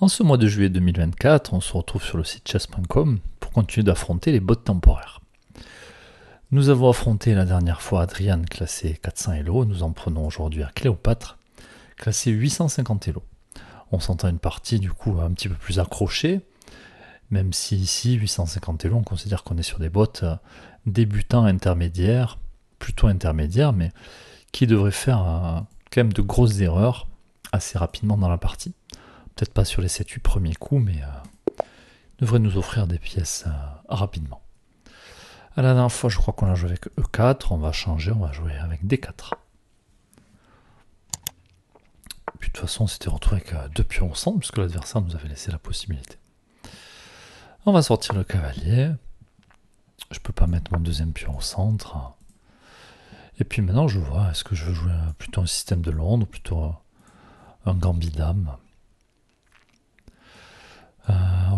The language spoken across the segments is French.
En ce mois de juillet 2024, on se retrouve sur le site chess.com pour continuer d'affronter les bots temporaires. Nous avons affronté la dernière fois Adrian classé 400 Elo, nous en prenons aujourd'hui à Cléopâtre, classé 850 Elo. On s'entend une partie du coup un petit peu plus accrochée, même si ici 850 Elo on considère qu'on est sur des bots débutants intermédiaires, plutôt intermédiaires, mais qui devraient faire quand même de grosses erreurs assez rapidement dans la partie. Peut-être pas sur les 7-8 premiers coups, mais devrait nous offrir des pièces rapidement. À la dernière fois, je crois qu'on a joué avec E4, on va changer, on va jouer avec D4. Puis de toute façon, on s'était retrouvé avec deux pions au centre, puisque l'adversaire nous avait laissé la possibilité. On va sortir le cavalier. Je peux pas mettre mon deuxième pion au centre. Et puis maintenant, je vois, est-ce que je veux jouer plutôt un système de Londres, ou plutôt un gambit dame.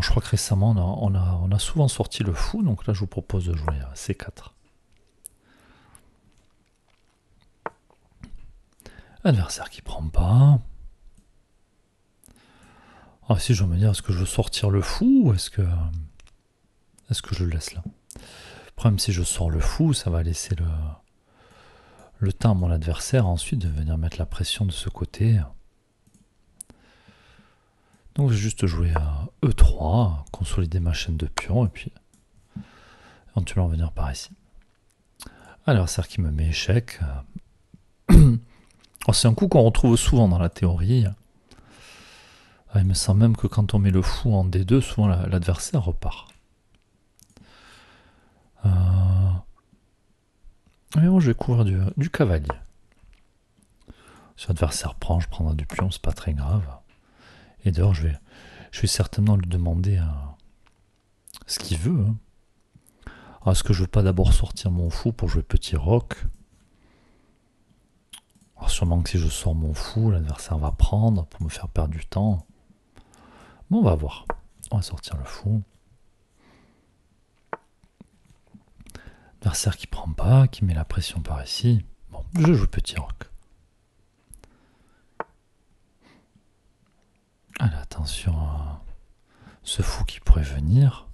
Je crois que récemment, on a souvent sorti le fou, donc là, je vous propose de jouer C4. Adversaire qui prend pas. Alors ici, je vais me dire, est-ce que je veux sortir le fou ou est-ce que je le laisse là? Le problème, si je sors le fou, ça va laisser le temps à mon adversaire ensuite de venir mettre la pression de ce côté. Donc, je vais juste jouer à E3, consolider ma chaîne de pions et puis éventuellement venir par ici. Adversaire qui me met échec. C'est un coup qu'on retrouve souvent dans la théorie. Il me semble même que quand on met le fou en D2, souvent l'adversaire repart. Mais bon, je vais couvrir du cavalier. Si l'adversaire prend, je prendrai du pion, c'est pas très grave. Et d'ailleurs, je vais certainement lui demander ce qu'il veut. Alors, est-ce que je veux pas d'abord sortir mon fou pour jouer petit roc? Alors, sûrement que si je sors mon fou, l'adversaire va prendre pour me faire perdre du temps. Bon, on va voir. On va sortir le fou. Adversaire qui prend pas, qui met la pression par ici. Bon, je joue petit roc. Allez, attention à ce fou qui pourrait venir.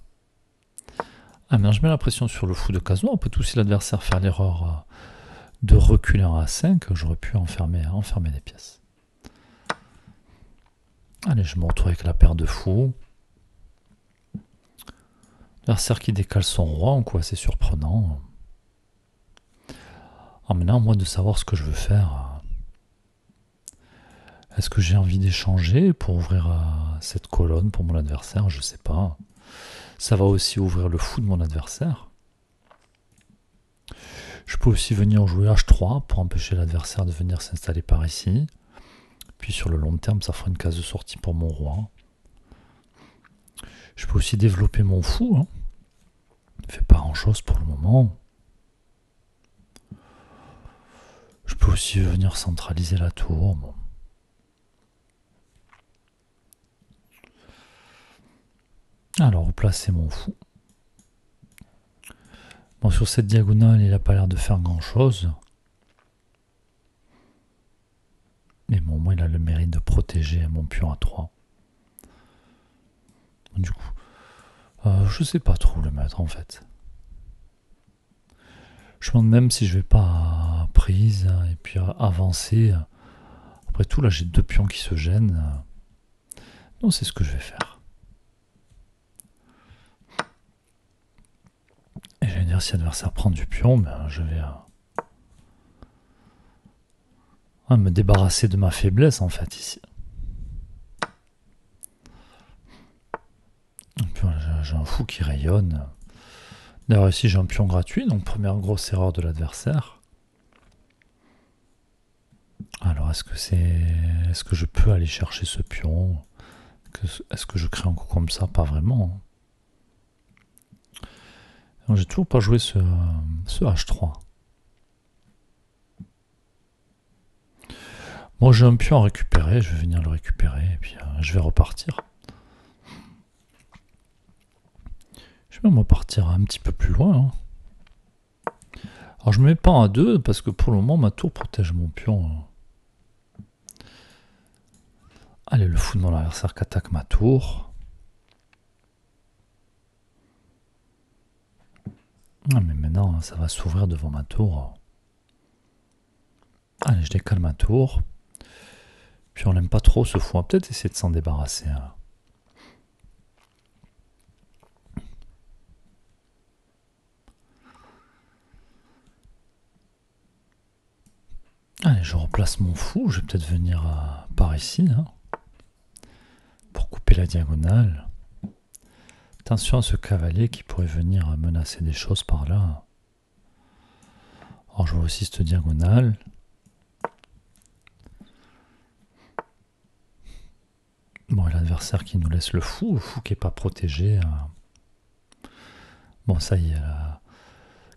Ah, mais je mets la pression sur le fou de case noire. On peut aussi l'adversaire faire l'erreur de reculer en A5. J'aurais pu enfermer des pièces. Allez, je me retrouve avec la paire de fous. L'adversaire qui décale son roi, en quoi c'est surprenant. Alors maintenant, moi de savoir ce que je veux faire. Est-ce que j'ai envie d'échanger pour ouvrir cette colonne pour mon adversaire? Je sais pas. Ça va aussi ouvrir le fou de mon adversaire. Je peux aussi venir jouer H3 pour empêcher l'adversaire de venir s'installer par ici. Puis sur le long terme, ça fera une case de sortie pour mon roi. Je peux aussi développer mon fou. Il ne fait pas grand chose pour le moment. Je peux aussi venir centraliser la tour. Bon. Alors, replacer mon fou. Bon, sur cette diagonale, il n'a pas l'air de faire grand-chose. Mais bon, moi, il a le mérite de protéger mon pion à 3. Du coup, je sais pas trop où le mettre, en fait. Je me demande même si je vais pas prise et puis avancer. Après tout, là, j'ai deux pions qui se gênent. Non, c'est ce que je vais faire. Et je vais dire, si l'adversaire prend du pion, ben, je vais me débarrasser de ma faiblesse, en fait, ici. J'ai un fou qui rayonne. D'ailleurs, ici, j'ai un pion gratuit, donc première grosse erreur de l'adversaire. Alors, est-ce que je peux aller chercher ce pion? Est-ce que je crée un coup comme ça? Pas vraiment. J'ai toujours pas joué ce H3. Moi, j'ai un pion à récupérer, je vais venir le récupérer, et puis je vais repartir. Je vais même repartir un petit peu plus loin. Alors, je me mets pas en A2, parce que pour le moment, ma tour protège mon pion. Allez, le fou de mon adversaire qui attaque ma tour. Ah, mais maintenant, ça va s'ouvrir devant ma tour. Allez, je décale ma tour. Puis on l'aime pas trop ce fou. On va peut-être essayer de s'en débarrasser. Allez, je replace mon fou. Je vais peut-être venir par ici. Pour couper la diagonale. Attention à ce cavalier qui pourrait venir menacer des choses par là. Alors je vois aussi cette diagonale. Bon, et l'adversaire qui nous laisse le fou qui n'est pas protégé. Bon, ça y est, là.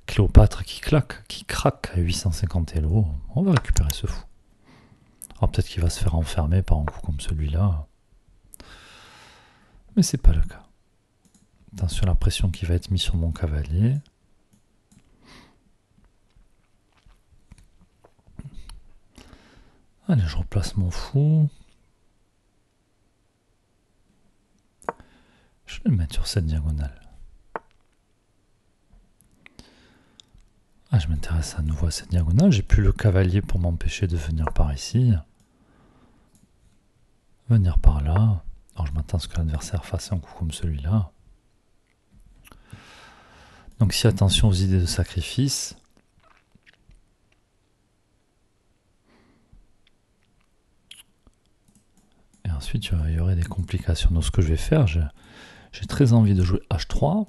Cléopâtre qui craque à 850 Elo. On va récupérer ce fou. Alors peut-être qu'il va se faire enfermer par un coup comme celui-là. Mais c'est pas le cas. Attention à la pression qui va être mise sur mon cavalier. Allez, je replace mon fou. Je vais le mettre sur cette diagonale. Ah, je m'intéresse à nouveau à cette diagonale. J'ai plus le cavalier pour m'empêcher de venir par ici. Venir par là. Alors je m'attends à ce que l'adversaire fasse un coup comme celui-là. Donc si attention aux idées de sacrifice. Et ensuite il y aurait des complications. Donc ce que je vais faire, j'ai très envie de jouer H3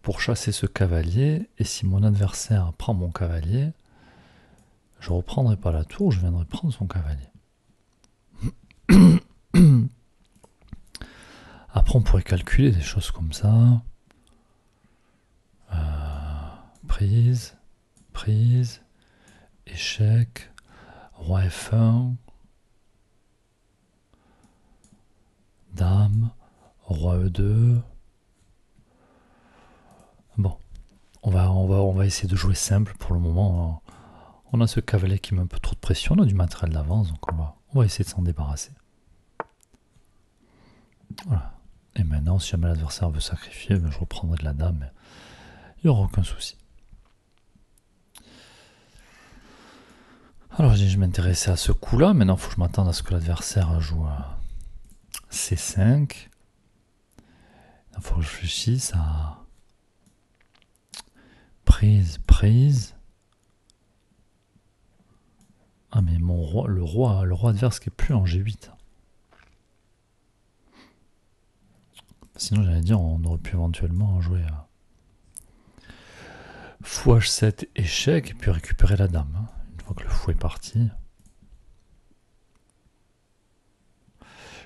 pour chasser ce cavalier. Et si mon adversaire prend mon cavalier, je ne reprendrai pas la tour, je viendrai prendre son cavalier. Après on pourrait calculer des choses comme ça. Prise, prise, échec, roi F1, dame, roi E2. Bon, on va essayer de jouer simple pour le moment. On a ce cavalier qui met un peu trop de pression, on a du matériel d'avance, donc on va essayer de s'en débarrasser. Voilà. Et maintenant, si jamais l'adversaire veut sacrifier, ben, je reprendrai de la dame, mais il n'y aura aucun souci. Alors je m'intéressais à ce coup-là, maintenant il faut que je m'attende à ce que l'adversaire joue à C5. Il faut que je réfléchisse à prise, prise. Ah mais mon roi, le roi adverse qui est plus en G8. Sinon j'allais dire on aurait pu éventuellement jouer à fou H7 échec et puis récupérer la dame. Une fois que le fou est parti.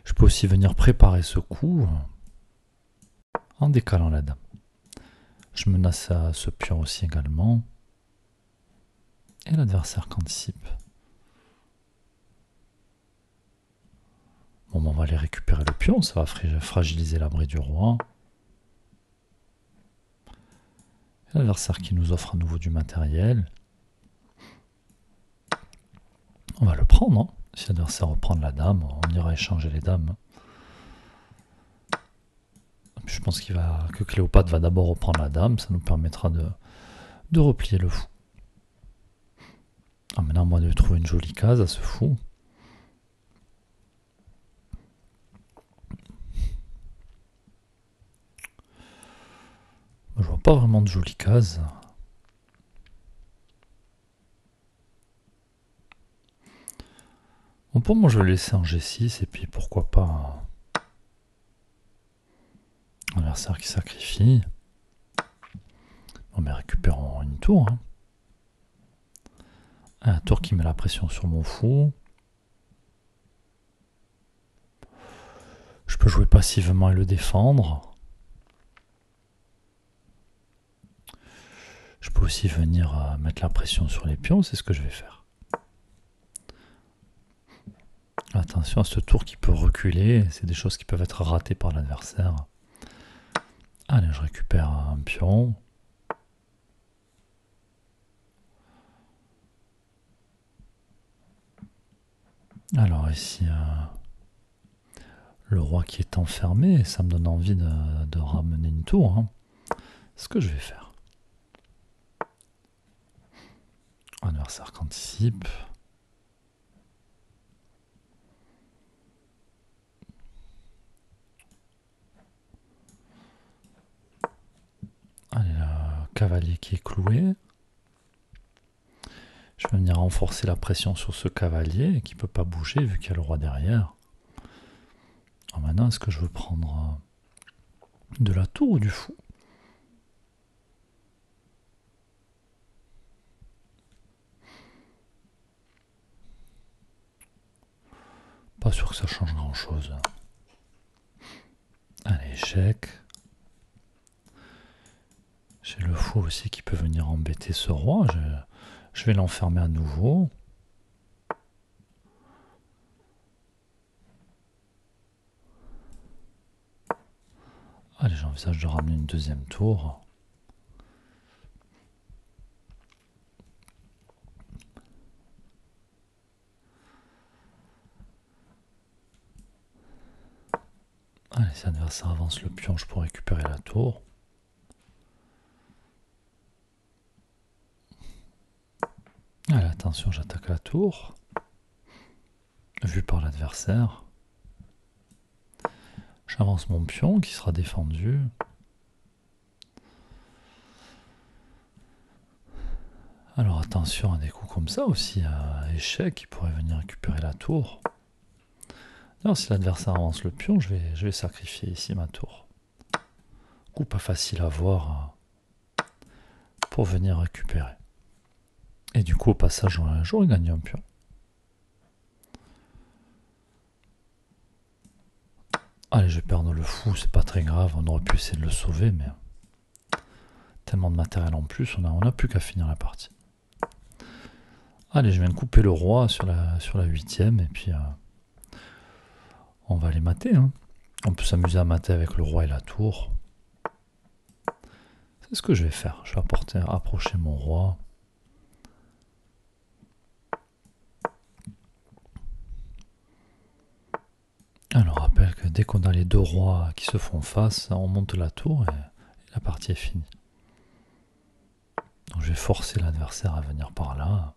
Je peux aussi venir préparer ce coup en décalant la dame. Je menace à ce pion aussi également. Et l'adversaire qui anticipe. Bon, on va aller récupérer le pion, ça va fragiliser l'abri du roi. L'adversaire qui nous offre à nouveau du matériel. On va le prendre. Hein. Si l'adversaire reprend la dame, on ira échanger les dames. Je pense que Cléopâtre va d'abord reprendre la dame, ça nous permettra de replier le fou. Ah, maintenant, moi, de trouver une jolie case à ce fou. Je vois pas vraiment de jolies cases. Bon, pour moi, je vais le laisser en G6 et puis pourquoi pas un adversaire qui sacrifie. Bon, mais récupérons une tour. Hein. Un tour qui met la pression sur mon fou. Je peux jouer passivement et le défendre. Je peux aussi venir mettre la pression sur les pions, c'est ce que je vais faire. Attention à ce tour qui peut reculer, c'est des choses qui peuvent être ratées par l'adversaire. Allez, je récupère un pion. Alors ici, le roi qui est enfermé, ça me donne envie de ramener une tour. Hein. Ce que je vais faire. Adversaire qui anticipe. Allez, le cavalier qui est cloué. Je vais venir renforcer la pression sur ce cavalier qui ne peut pas bouger vu qu'il y a le roi derrière. Alors maintenant, est-ce que je veux prendre de la tour ou du fou? Pas sûr que ça change grand-chose. Allez, échec. J'ai le fou aussi qui peut venir embêter ce roi. Je vais l'enfermer à nouveau. Allez, j'envisage de ramener une deuxième tour. Allez, si l'adversaire avance le pion, je pourrais récupérer la tour. Allez, attention, j'attaque la tour. Vu par l'adversaire. J'avance mon pion qui sera défendu. Alors attention à des coups comme ça aussi, à échec, il pourrait venir récupérer la tour. Alors si l'adversaire avance le pion, je vais sacrifier ici ma tour. Coup pas facile à voir pour venir récupérer. Et du coup au passage j'aurais gagné un pion. Allez, je vais perdre le fou, c'est pas très grave, on aurait pu essayer de le sauver, mais tellement de matériel en plus, on n'a plus qu'à finir la partie. Allez, je viens de couper le roi sur la 8ème, et puis on va aller mater. Hein. On peut s'amuser à mater avec le roi et la tour. C'est ce que je vais faire, je vais approcher mon roi. Alors, rappelle que dès qu'on a les deux rois qui se font face, on monte la tour et la partie est finie. Donc je vais forcer l'adversaire à venir par là.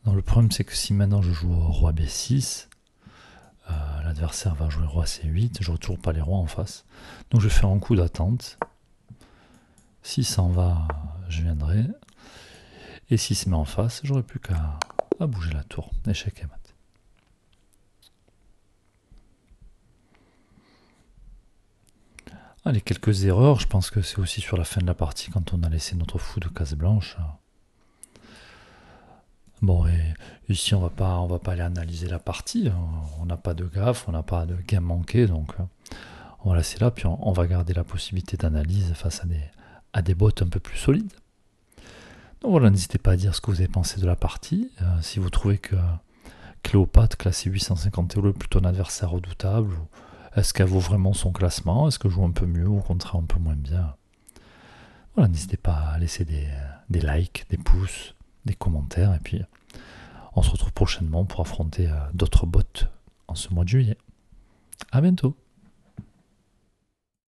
Donc, le problème c'est que si maintenant je joue au roi B6, l'adversaire va jouer roi C8, je n'aurai toujours pas les rois en face. Donc je vais faire un coup d'attente. Si ça en va, je viendrai. Et s'il se met en face, j'aurai plus qu'à bouger la tour. Échec et mat. Allez, quelques erreurs, je pense que c'est aussi sur la fin de la partie quand on a laissé notre fou de case blanche. Bon, et ici on va pas aller analyser la partie, on n'a pas de gaffe, on n'a pas de game manqué, donc on va laisser là, puis on va garder la possibilité d'analyse face à des bots un peu plus solides. Donc voilà, n'hésitez pas à dire ce que vous avez pensé de la partie, si vous trouvez que Cléopâtre, classé 850 € est plutôt un adversaire redoutable, ou est-ce qu'elle vaut vraiment son classement, est-ce que je joue un peu mieux ou au contraire un peu moins bien. Voilà, n'hésitez pas à laisser des likes, des pouces, des commentaires, et puis on se retrouve prochainement pour affronter d'autres bots en ce mois de juillet. À bientôt.